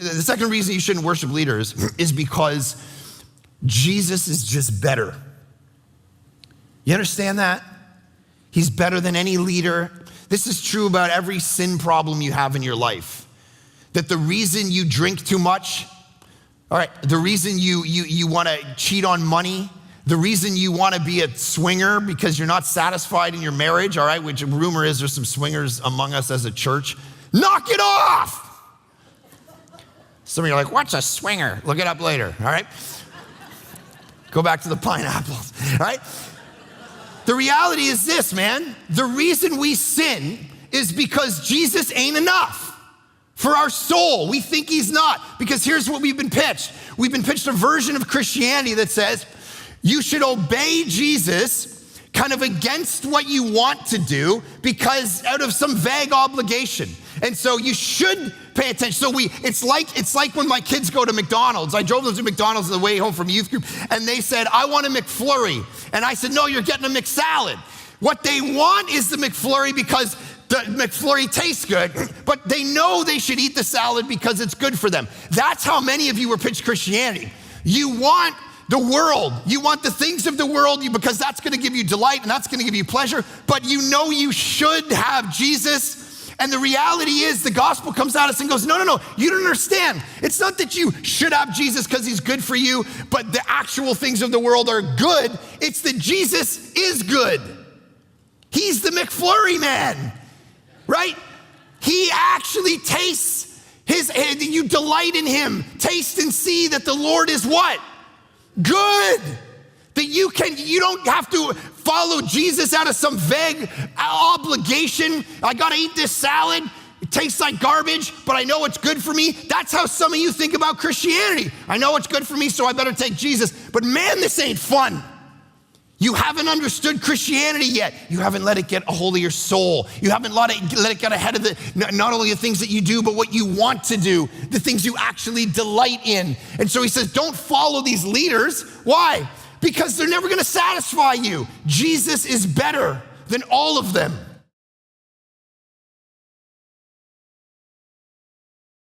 The second reason you shouldn't worship leaders is because Jesus is just better. You understand that? He's better than any leader. This is true about every sin problem you have in your life. That the reason you drink too much, all right, the reason you want to cheat on money, the reason you want to be a swinger because you're not satisfied in your marriage, all right, which rumor is there's some swingers among us as a church. Knock it off! Some of you are like, what's a swinger? Look it up later, all right? Go back to the pineapples, all right? The reality is this, man. The reason we sin is because Jesus ain't enough for our soul. We think he's not, because here's what we've been pitched. We've been pitched a version of Christianity that says you should obey Jesus kind of against what you want to do because out of some vague obligation. And so you should pay attention. So it's like when my kids go to McDonald's. I drove them to McDonald's on the way home from youth group, and they said, I want a McFlurry. And I said, no, you're getting a McSalad. What they want is the McFlurry because the McFlurry tastes good, but they know they should eat the salad because it's good for them. That's how many of you were pitched Christianity. You want the world. You want the things of the world because that's going to give you delight and that's going to give you pleasure, but you know you should have Jesus. And the reality is the gospel comes at us and goes, no, you don't understand. It's not that you should have Jesus because he's good for you, but the actual things of the world are good. It's that Jesus is good. He's the McFlurry man, right? He actually tastes you delight in him. Taste and see that the Lord is what? Good. That you don't have to follow Jesus out of some vague obligation. I gotta eat this salad. It tastes like garbage, but I know it's good for me. That's how some of you think about Christianity. I know it's good for me, so I better take Jesus. But man, this ain't fun. You haven't understood Christianity yet. You haven't let it get a hold of your soul. You haven't let it get ahead of not only the things that you do, but what you want to do, the things you actually delight in. And so he says, don't follow these leaders. Why? Because they're never gonna satisfy you. Jesus is better than all of them.